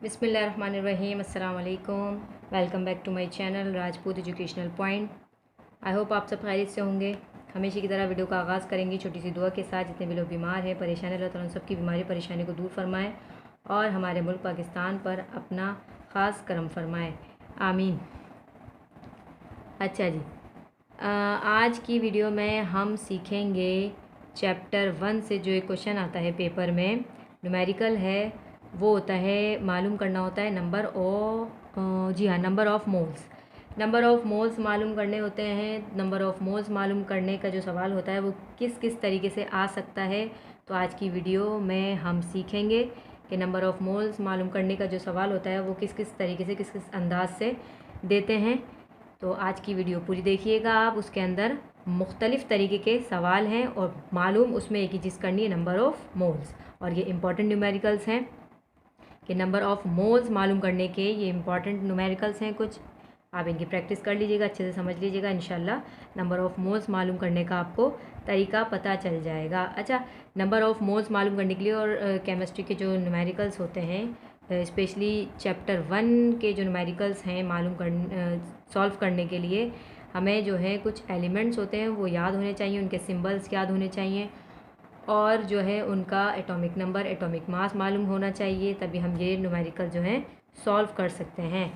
बिस्मिल्लाहिर्रहमानिर्रहीम, अस्सलाम वालेकुम। Welcome back to my channel Rajput educational point. I hope आप सब खैरियत से होंगे। हमेशा की तरह वीडियो का आगाज़ करेंगे छोटी सी दुआ के साथ। जितने भी लोग बीमार हैं, परेशान हैं, अल्लाह ताला सबकी बीमारी परेशानी को दूर फरमाएँ और हमारे मुल्क पाकिस्तान पर अपना ख़ास करम फरमाएँ, आमीन। अच्छा जी, आज की वीडियो में हम सीखेंगे चैप्टर 1 से जो एक क्वेश्चन आता है पेपर में, न्यूमेरिकल है, वो होता है मालूम करना होता है number of moles. Number of moles मालूम करने होते हैं। नंबर ऑफ़ मोल्स मालूम करने का जो सवाल होता है वो किस किस तरीके से आ सकता है, तो आज की वीडियो में हम सीखेंगे कि नंबर ऑफ़ मोल्स मालूम करने का जो सवाल होता है वो किस किस तरीके से, किस किस अंदाज से देते हैं। तो आज की वीडियो पूरी देखिएगा आप। उसके अंदर मुख्तलिफ़ तरीके के सवाल हैं और मालूम उसमें एक ही चीज़ करनी है, नंबर ऑफ़ मोल्स। और ये इंपॉर्टेंट न्यूमेरिकल्स हैं कि नंबर ऑफ़ मोल्स मालूम करने के ये इंपॉर्टेंट न्यूमेरिकल्स हैं कुछ। आप इनकी प्रैक्टिस कर लीजिएगा, अच्छे से समझ लीजिएगा। इंशाल्लाह नंबर ऑफ़ मोल्स मालूम करने का आपको तरीका पता चल जाएगा। अच्छा, नंबर ऑफ़ मोल्स मालूम करने के लिए और केमिस्ट्री के जो न्यूमेरिकल्स होते हैं, स्पेशली चैप्टर 1 के जो न्यूमेरिकल्स हैं सॉल्व करने के लिए हमें जो है कुछ एलिमेंट्स होते हैं वो याद होने चाहिए, उनके सिंबल्स याद होने चाहिए और जो है उनका एटॉमिक नंबर, एटॉमिक मास मालूम होना चाहिए, तभी हम ये न्यूमेरिकल जो हैं सॉल्व कर सकते हैं।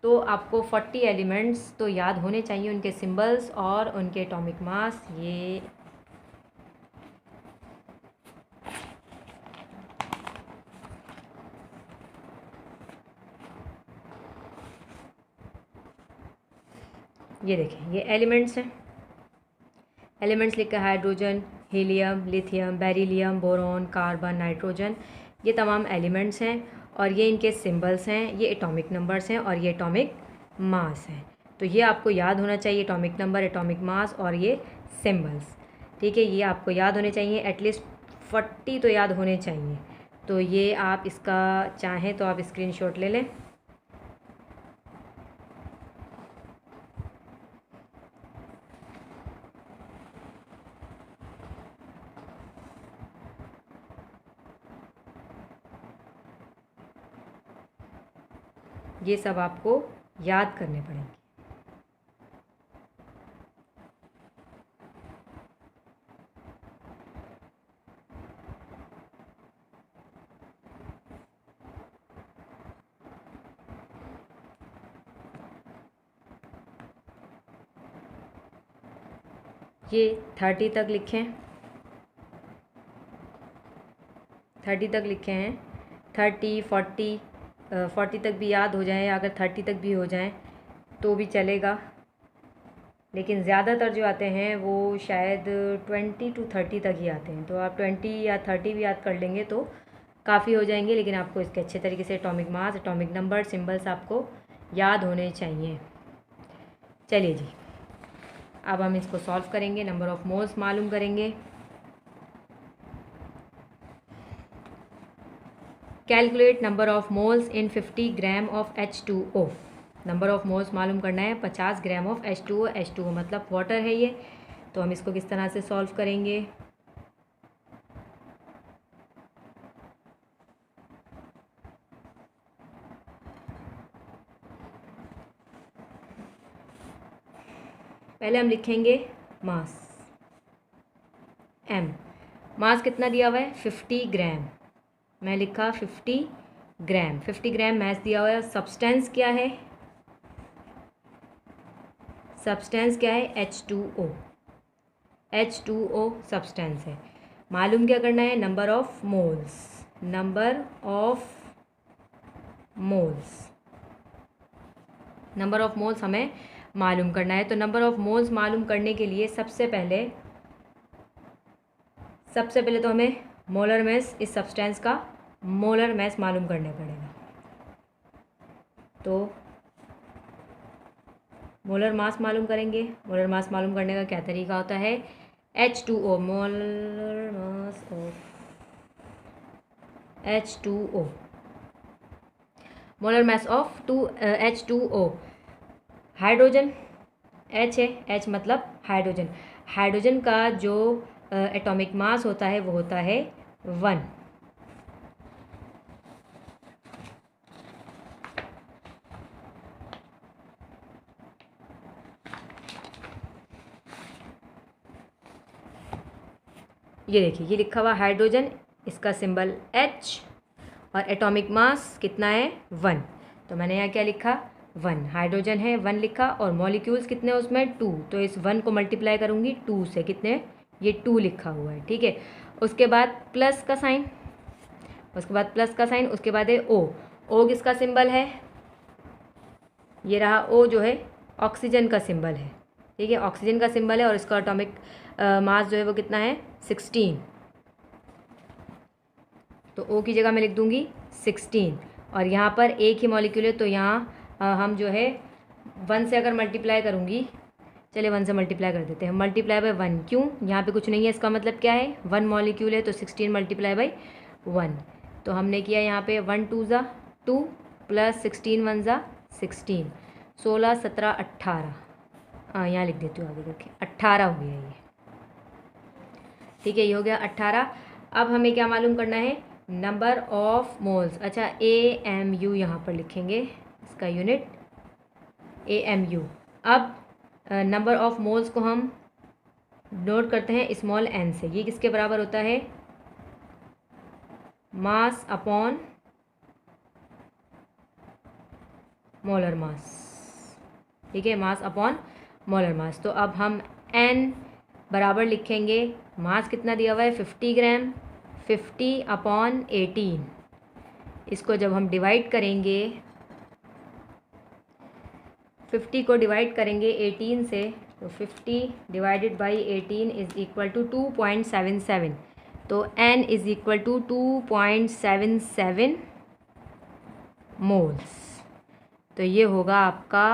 तो आपको 40 एलिमेंट्स तो याद होने चाहिए, उनके सिंबल्स और उनके एटॉमिक मास। ये देखें, ये एलिमेंट्स हैं। एलिमेंट्स लिखा है hydrogen, helium, lithium, beryllium, boron, carbon, nitrogen. ये तमाम एलिमेंट्स हैं और ये इनके सिंबल्स हैं, ये एटॉमिक नंबर्स हैं और ये एटॉमिक मास हैं। तो ये आपको याद होना चाहिए, एटॉमिक नंबर, एटॉमिक मास और ये सिंबल्स। ठीक है, ये आपको याद होने चाहिए, एटलीस्ट 40 तो याद होने चाहिए। तो ये आप इसका चाहें तो आप स्क्रीनशॉट ले लें। ये सब आपको याद करने पड़ेंगे। ये 30 तक लिखें, 30 तक लिखे हैं। 30, 40, 40 तक भी याद हो जाए, अगर 30 तक भी हो जाएं तो भी चलेगा, लेकिन ज़्यादातर जो आते हैं वो शायद 20 to 30 तक ही आते हैं। तो आप 20 या 30 भी याद कर लेंगे तो काफ़ी हो जाएंगे, लेकिन आपको इसके अच्छे तरीके से atomic mass, atomic number, symbols आपको याद होने चाहिए। चलिए जी, अब हम इसको सॉल्व करेंगे, नंबर ऑफ़ मोल्स मालूम करेंगे। Calculate number of moles in 50 gram of H2O। Number of moles मालूम करना है 50 ग्राम ऑफ H2O। H2O मतलब वाटर है ये। तो हम इसको किस तरह से सॉल्व करेंगे? पहले हम लिखेंगे मास, M। मास कितना दिया हुआ है? 50 ग्राम। मैं लिखा 50 ग्राम, 50 ग्राम मास दिया हुआ है। सब्सटेंस क्या है? सब्सटेंस क्या है? H2O। H2O सब्सटेंस है। मालूम क्या करना है? Number of moles, number of moles, number of moles हमें मालूम करना है। तो नंबर ऑफ़ मोल्स मालूम करने के लिए सबसे पहले तो हमें मोलर मास, इस सब्सटेंस का मोलर मास मालूम करना पड़ेगा। तो मोलर मास मालूम करेंगे। मोलर मास मालूम करने का क्या तरीका होता है? H2O, molar mass of H2O, molar mass of H2O। Hydrogen H है, H मतलब हाइड्रोजन। हाइड्रोजन का जो एटॉमिक मास होता है वो होता है 1। ये देखिए ये लिखा हुआ हाइड्रोजन, इसका सिंबल H और एटॉमिक मास कितना है 1। तो मैंने यहाँ क्या लिखा 1, हाइड्रोजन है 1 लिखा और मॉलिक्यूल्स कितने हैं उसमें 2, तो इस 1 को मल्टीप्लाई करूँगी 2 से, कितने, ये 2 लिखा हुआ है, ठीक है। उसके बाद प्लस का साइन, उसके बाद प्लस का साइन, उसके बाद है O किसका सिंबल है, ये रहा O जो है ऑक्सीजन का सिंबल है, ठीक है, ऑक्सीजन का सिंबल है और इसका एटॉमिक मास जो है वो कितना है 16। तो O की जगह मैं लिख दूंगी 16 और यहाँ पर एक ही मॉलिक्यूल है, तो यहाँ हम जो है 1 से अगर मल्टीप्लाई करूँगी, चलिए 1 से मल्टीप्लाई कर देते हैं, मल्टीप्लाई बाय 1, क्यों, यहाँ पे कुछ नहीं है, इसका मतलब क्या है 1 मॉलिक्यूल है, तो 16 मल्टीप्लाई बाय 1। तो हमने किया यहाँ पे 1 2 ज़ा 2 प्लस 16 1 ज़ा 16, 16 17 18, हाँ यहाँ लिख देती हूँ आगे देखिए 18 हो गया ये, ठीक है, ये हो गया 18। अब हमें क्या मालूम करना है, नंबर ऑफ मोल्स। अच्छा AMU यहाँ पर लिखेंगे, इसका यूनिट AMU। अब नंबर ऑफ मोल्स को हम नोट करते हैं स्मॉल n से, ये किसके बराबर होता है, मास अपॉन मोलर मास, ठीक है, मास अपॉन मोलर मास। तो अब हम n बराबर लिखेंगे, मास कितना दिया हुआ है 50 ग्राम, 50 अपॉन 18, इसको जब हम डिवाइड करेंगे, 50 को डिवाइड करेंगे 18 से, तो 50 divided by 18 is equal to 2.77, तो n is equal to 2.77 moles. तो ये होगा आपका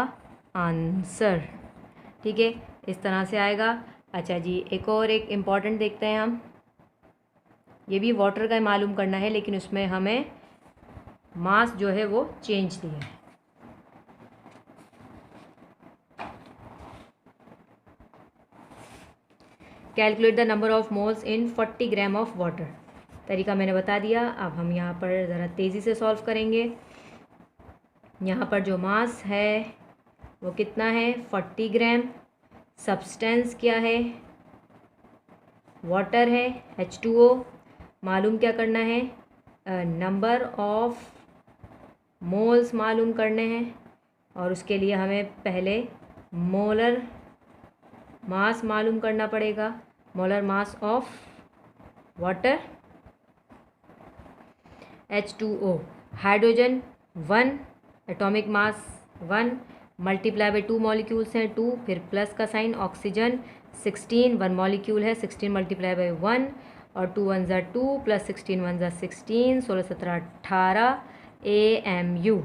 आंसर, ठीक है, इस तरह से आएगा। अच्छा जी, एक और एक इम्पॉर्टेंट देखते हैं हम, ये भी वाटर का मालूम करना है, लेकिन उसमें हमें मास जो है वो चेंज दिया है। Calculate the number of moles in 40 gram of water, तरीका मैंने बता दिया। अब हम यहाँ पर ज़रा तेज़ी से सॉल्व करेंगे। यहाँ पर जो मास है वो कितना है 40 ग्राम, सब्सटेंस क्या है, वाटर है H2O, मालूम क्या करना है, नंबर ऑफ मोल्स मालूम करने हैं, और उसके लिए हमें पहले मोलर मास मालूम करना पड़ेगा, molar mass of water H2O, hydrogen 1, atomic mass 1, multiply by 2 molecules हैं 2, फिर प्लस का साइन, ऑक्सीजन 16, 1 मॉलिक्यूल है, 16 मल्टीप्लाई बाई 1 और 2 1 ज़ा 2 प्लस 16 1 ज़ा 16, 16 17 18 AMU,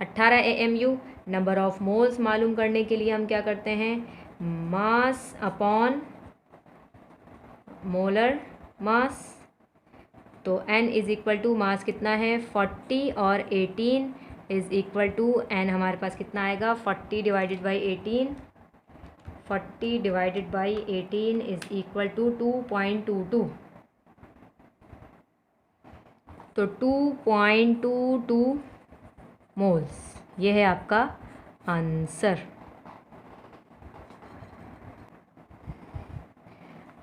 18 AMU। Number of moles मालूम करने के लिए हम क्या करते हैं, मास अपॉन मोलर मास, तो n is equal to mass कितना है 40 और 18 इज़ इक्वल टू n हमारे पास कितना आएगा 40 divided by 18, 40 divided by 18 is equal to 2.22, तो 2.22 मोल्स, ये है आपका आंसर।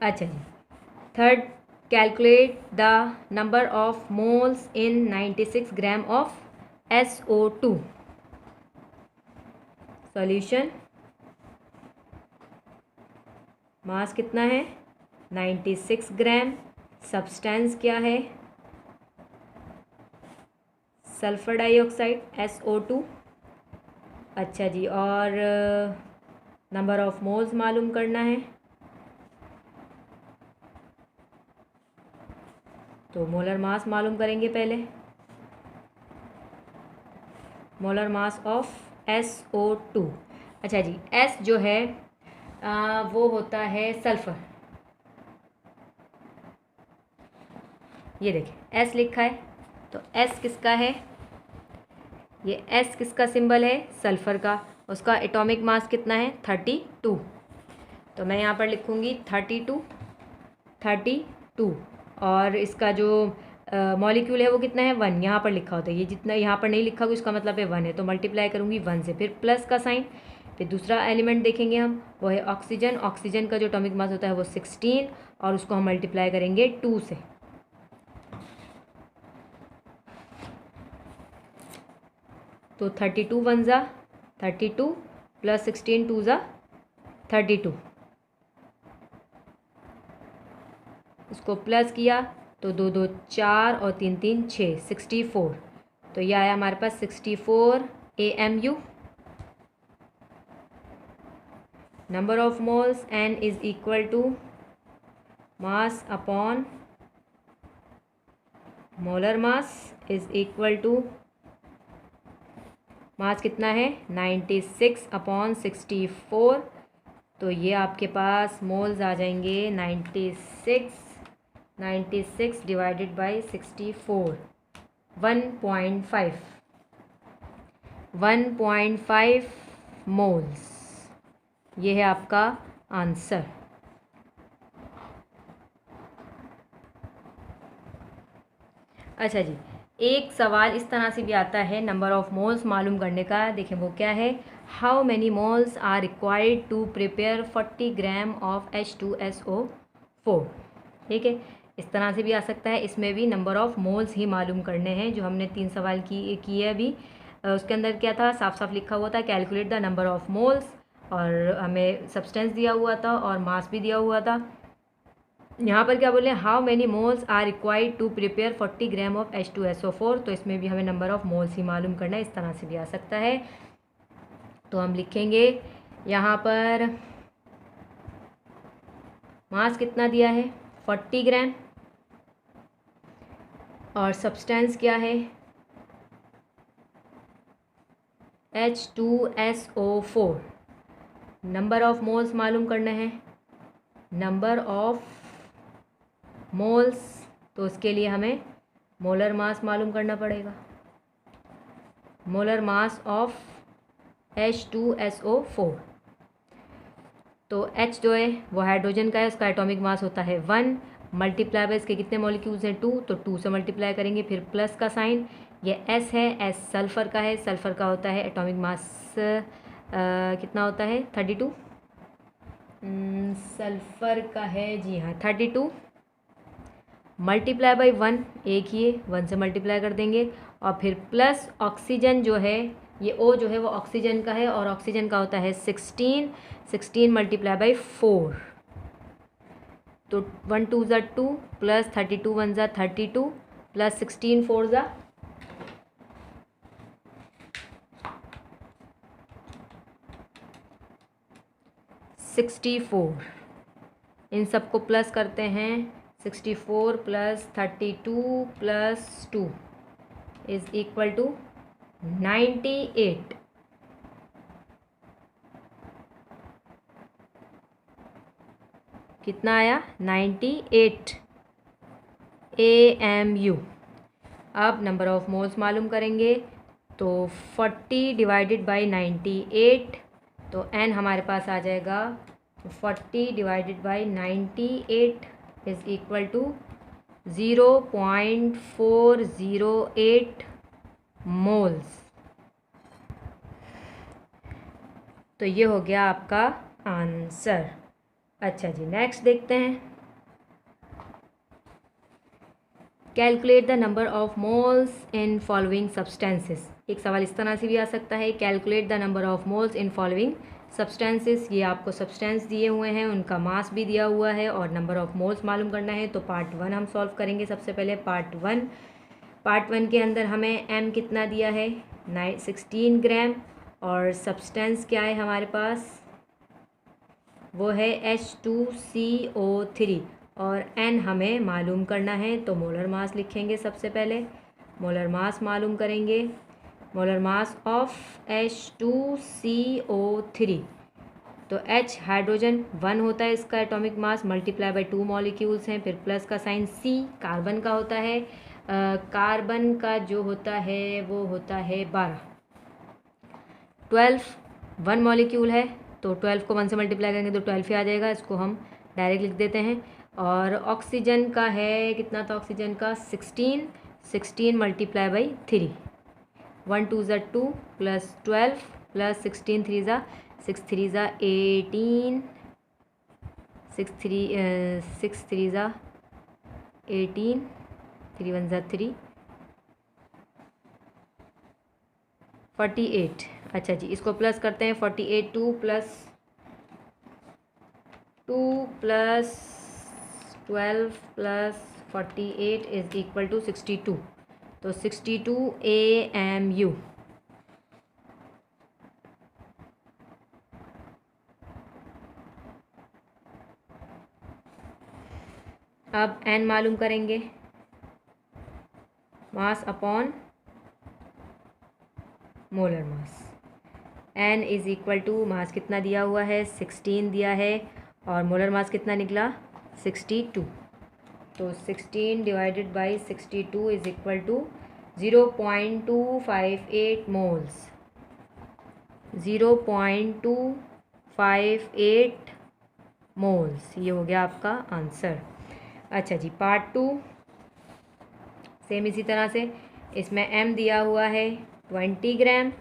अच्छा जी, third, calculate the number of moles in 96 gram of SO2। Solution, mass कितना है 96 ग्राम, सब्सटेंस क्या है सल्फर डाइऑक्साइड SO2। अच्छा जी, और नंबर ऑफ मोल्स मालूम करना है, तो मोलर मास मालूम करेंगे पहले, मोलर मास ऑफ SO2। अच्छा जी, S जो है वो होता है सल्फ़र, ये देखिए S लिखा है, तो S किसका है, ये S किसका सिंबल है सल्फ़र का, उसका एटॉमिक मास कितना है 32, तो मैं यहाँ पर लिखूँगी 32 और इसका जो मॉलिक्यूल है वो कितना है 1, यहाँ पर लिखा होता है, ये जितना यहाँ पर नहीं लिखा हुआ इसका मतलब है 1 है, तो मल्टीप्लाई करूँगी 1 से, फिर प्लस का साइन, फिर दूसरा एलिमेंट देखेंगे हम, वो है ऑक्सीजन। ऑक्सीजन का जो एटॉमिक मास होता है वो 16 और उसको हम मल्टीप्लाई करेंगे 2 से। तो 32 वन ज़ा 32 प्लस 16 टू ज़ा 32, उसको प्लस किया तो 2 2 4 और 3 3 6, 64। तो यह आया हमारे पास 64 AMU। Number of moles N is equal to mass upon molar mass is equal to mass कितना है 96 अपॉन 64। तो ये आपके पास मोल्स आ जाएंगे 96 डिवाइडेड बाई 64, 1.5 मोल्स। ये है आपका आंसर। अच्छा जी, एक सवाल इस तरह से भी आता है नंबर ऑफ मोल्स मालूम करने का। देखें वो क्या है, how many moles are required to prepare 40 gram of H2SO4। ठीक है, इस तरह से भी आ सकता है। इसमें भी नंबर ऑफ मोल्स ही मालूम करने हैं, जो हमने 3 सवाल किए अभी। उसके अंदर क्या था, साफ साफ लिखा हुआ था calculate the number of moles, और हमें सब्सटेंस दिया हुआ था और मास भी दिया हुआ था। यहाँ पर क्या बोले, how many moles are required to prepare 40 gram of H2SO4। तो इसमें भी हमें नंबर ऑफ मोल्स ही मालूम करना है, इस तरह से भी आ सकता है। तो हम लिखेंगे यहाँ पर मास कितना दिया है 40 ग्राम, और सब्सटेंस क्या है H2SO4। नंबर ऑफ मोल्स मालूम करना है, नंबर ऑफ मोल्स, तो उसके लिए हमें मोलर मास मालूम करना पड़ेगा। Molar mass of H2SO4। तो H जो है वो हाइड्रोजन का है, उसका एटॉमिक मास होता है 1, मल्टीप्लाई बाय इसके कितने मॉलिक्यूल्स हैं 2, तो 2 से मल्टीप्लाई करेंगे, फिर प्लस का साइन। ये S है, S सल्फ़र का है, सल्फ़र का होता है एटॉमिक मास कितना होता है 32। सल्फ़र का है जी हाँ 32, मल्टीप्लाई बाई 1, एक ही है 1 से मल्टीप्लाई कर देंगे, और फिर प्लस ऑक्सीजन जो है, ये O जो है वो ऑक्सीजन का है, और ऑक्सीजन का होता है 16 मल्टीप्लाई बाई 4। तो 1 2 ज़ा 2 प्लस 32 1 ज़ा 32 प्लस 16 4 ज़ा 64। इन सबको प्लस करते हैं, 64 plus 32 plus 2 is equal to 98। कितना आया 98 AMU। अब नंबर ऑफ मोल्स मालूम करेंगे, तो 40 डिवाइडेड बाई 98, तो N हमारे पास आ जाएगा 40 divided by 98 is equal to 0.408 moles. तो ये हो गया आपका आंसर। अच्छा जी, नेक्स्ट देखते हैं, calculate the number of moles in following substances. एक सवाल इस तरह से भी आ सकता है, calculate the number of moles in following substances. ये आपको सब्सटेंस दिए हुए हैं, उनका मास भी दिया हुआ है, और नंबर ऑफ मोल्स मालूम करना है। तो पार्ट 1 हम सॉल्व करेंगे। सबसे पहले पार्ट 1 के अंदर हमें M कितना दिया है 16 ग्राम, और सब्सटेंस क्या है हमारे पास, वो है H2CO3, और N हमें मालूम करना है। तो मोलर मास लिखेंगे सबसे पहले, मोलर मास मालूम करेंगे, मोलर मास ऑफ H2CO3। तो H हाइड्रोजन 1 होता है इसका atomic mass, multiply by 2 molecules हैं, फिर प्लस का साइन। C कार्बन का होता है, कार्बन का जो होता है वो होता है 12। 12 1 मॉलिक्यूल है, तो 12 को 1 से मल्टीप्लाई करेंगे तो 12 ही आ जाएगा, इसको हम डायरेक्ट लिख देते हैं। और ऑक्सीजन का है, कितना था ऑक्सीजन का 16 मल्टीप्लाई बाई 3, 1 2 ज़ा 2 प्लस 12 प्लस 16 3 ज़ा 6 3 ज़ा 18, 6 3 ज़ा 18, 3 1 ज़ा 3, 48। अच्छा जी, इसको प्लस करते हैं। 48 2 plus 12 plus 48 is equal to 62। तो 62 AMU। अब N मालूम करेंगे, mass upon molar mass. N is equal to, mass कितना दिया हुआ है 16 दिया है, और मोलर मास कितना निकला 62। तो 16 divided by 62 is equal to 0.258 moles. 0.258 moles, ये हो गया आपका आंसर। अच्छा जी, पार्ट 2 सेम इसी तरह से, इसमें M दिया हुआ है 20 ग्राम,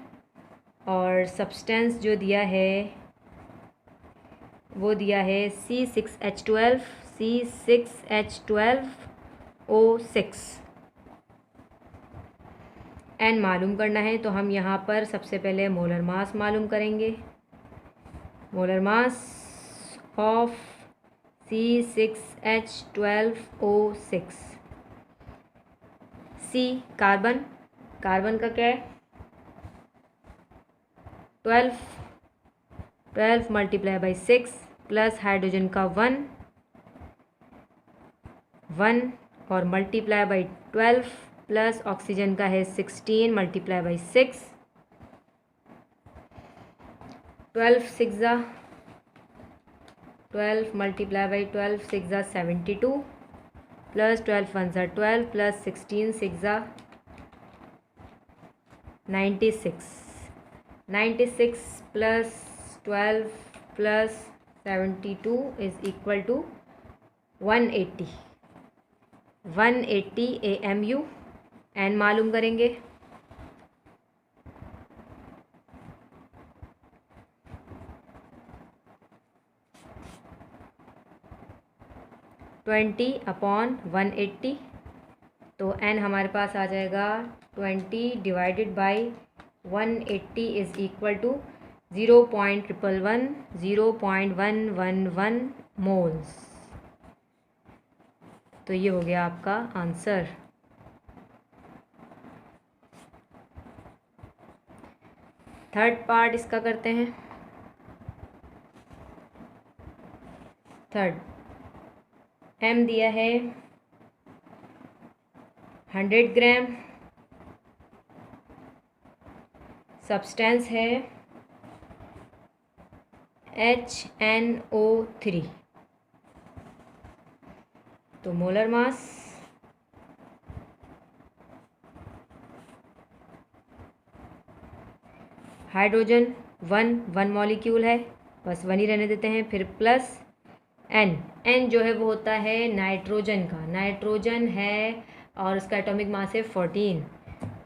और सब्सटेंस जो दिया है वो दिया है C6H12, C6H12O6। N मालूम करना है, तो हम यहाँ पर सबसे पहले मोलर मास मालूम करेंगे। Molar mass of C6H12O6। C carbon, carbon का क्या है 12 मल्टीप्लाई बाई 6, प्लस हाइड्रोजन का 1 और मल्टीप्लाई बाई 12, प्लस ऑक्सीजन का है 16 मल्टीप्लाई बाई 6, 12 मल्टीप्लाई बाई 12 6 ज़ा 72, प्लस 12 1 ज़ा 12, प्लस 16 6 ज़ा 96, 96 plus 12 plus 72 is equal to 180 AMU। N मालूम करेंगे, ट्वेंटी अपॉन 180। तो N हमारे पास आ जाएगा 20 divided by 180 is equal to 0.111 moles. तो ये हो गया आपका आंसर। थर्ड पार्ट इसका करते हैं। थर्ड, M दिया है 100 ग्राम, सब्सटेंस है HNO3। तो मोलर मास हाइड्रोजन 1 मॉलिक्यूल है, बस 1 ही रहने देते हैं, फिर प्लस N जो है वो होता है नाइट्रोजन का, नाइट्रोजन है और उसका एटॉमिक मास है 14।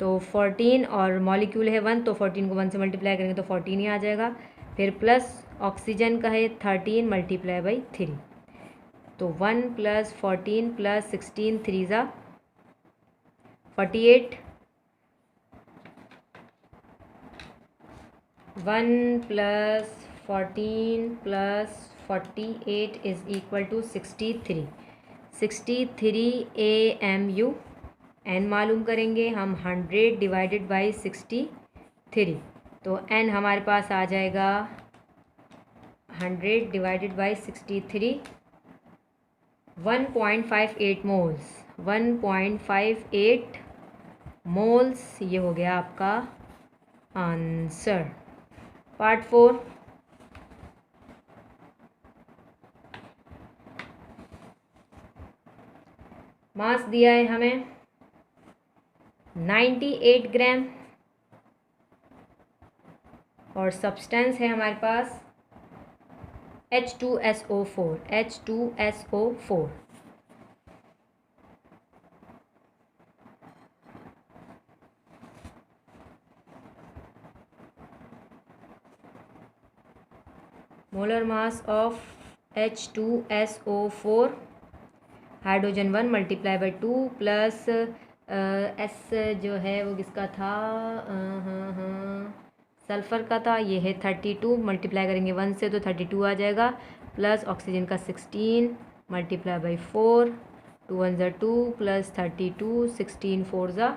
तो 14 और मॉलिक्यूल है 1, तो 14 को 1 से मल्टीप्लाई करेंगे तो 14 ही आ जाएगा। फिर प्लस ऑक्सीजन का है 13 मल्टीप्लाई बाई 3, तो 1 प्लस 14 प्लस 16 3 ज़ा 48, 1 plus 14 plus 48 is equal to 63 AMU। N मालूम करेंगे हम 100 डिवाइडेड बाई 63, तो N हमारे पास आ जाएगा 100 डिवाइडेड बाई 63 1.58 मोल्स। 1.58 मोल्स, ये हो गया आपका आंसर। पार्ट 4, मास दिया है हमें 98 ग्राम, और सब्सटेंस है हमारे पास H2SO4। Molar mass of H2SO4 hydrogen 1 multiply by 2 plus S जो है वो किसका था, सल्फ़र का था, ये है 32 मल्टीप्लाई करेंगे 1 से तो 32 आ जाएगा, प्लस ऑक्सीजन का 16 मल्टीप्लाई बाई 4, 2 1 ज़ा 2 प्लस 32, 16 4 ज़ा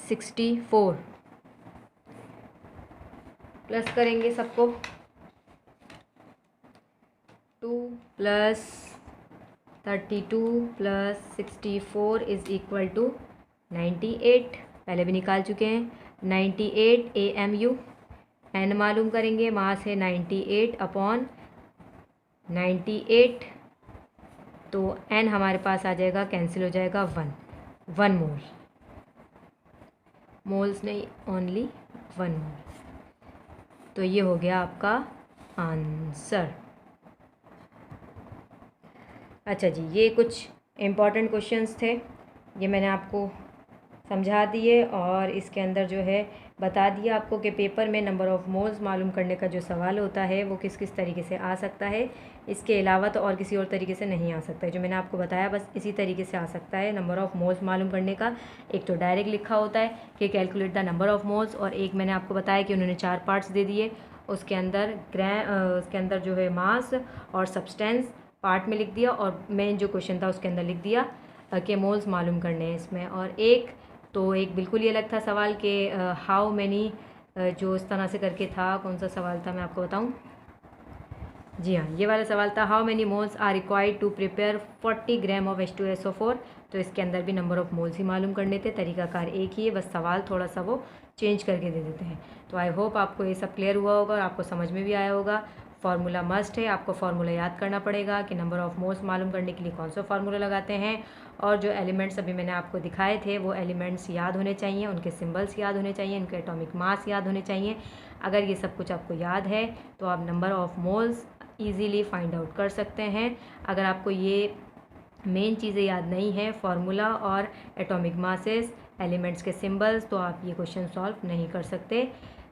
64, प्लस करेंगे सबको 2 plus 32 plus 64 is equal to 98, पहले भी निकाल चुके हैं। 98 AMU, एन मालूम करेंगे, मास है 98 अपॉन 98, तो एन हमारे पास आ जाएगा, कैंसिल हो जाएगा 1 मोल, मोल्स नहीं ओनली 1 मोल। तो ये हो गया आपका आंसर। अच्छा जी, ये कुछ इम्पॉर्टेंट क्वेश्चंस थे, ये मैंने आपको समझा दिए और इसके अंदर जो है बता दिया आपको कि पेपर में नंबर ऑफ़ मोल्स मालूम करने का जो सवाल होता है वो किस किस तरीके से आ सकता है, इसके अलावा तो और किसी और तरीके से नहीं आ सकता है। जो मैंने आपको बताया बस इसी तरीके से आ सकता है नंबर ऑफ़ मोल्स मालूम करने का। एक तो डायरेक्ट लिखा होता है कि calculate the number of moles, और एक मैंने आपको बताया कि उन्होंने 4 पार्ट्स दे दिए, उसके अंदर जो है मास और सब्सटेंस पार्ट में लिख दिया, और मेन जो क्वेश्चन था उसके अंदर लिख दिया कि मोल्स मालूम करने हैं इसमें। और एक बिल्कुल ही अलग था सवाल कि हाउ मैनी, जो इस तरह से करके था, कौन सा सवाल था मैं आपको बताऊं, जी हाँ ये वाला सवाल था, how many moles are required to prepare 40 gram of H2SO4। तो इसके अंदर भी नंबर ऑफ़ मोल्स ही मालूम करने थे, तरीकाकार एक ही है, बस सवाल थोड़ा सा वो चेंज करके दे देते हैं। तो आई होप आपको ये सब क्लियर हुआ होगा और आपको समझ में भी आया होगा। फार्मूला मस्ट है, आपको फार्मूला याद करना पड़ेगा कि नंबर ऑफ़ मोल्स मालूम करने के लिए कौन सा फार्मूला लगाते हैं, और जो एलिमेंट्स अभी मैंने आपको दिखाए थे वो एलिमेंट्स याद होने चाहिए, उनके सिंबल्स याद होने चाहिए, उनके एटॉमिक मास याद होने चाहिए। अगर ये सब कुछ आपको याद है तो आप number of moles easily find out कर सकते हैं। अगर आपको ये मेन चीज़ें याद नहीं है, फार्मूला और एटॉमिक मासेस, एलिमेंट्स के सिंबल्स, तो आप ये क्वेश्चन सॉल्व नहीं कर सकते।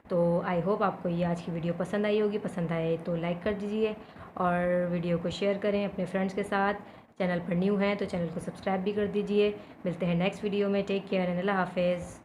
तो आई होप आपको ये आज की वीडियो पसंद आई होगी, पसंद आए तो लाइक कर दीजिए और वीडियो को शेयर करें अपने फ्रेंड्स के साथ। चैनल पर न्यू हैं तो चैनल को सब्सक्राइब भी कर दीजिए। मिलते हैं नेक्स्ट वीडियो में, टेक केयर एंड अल्लाह हाफिज़।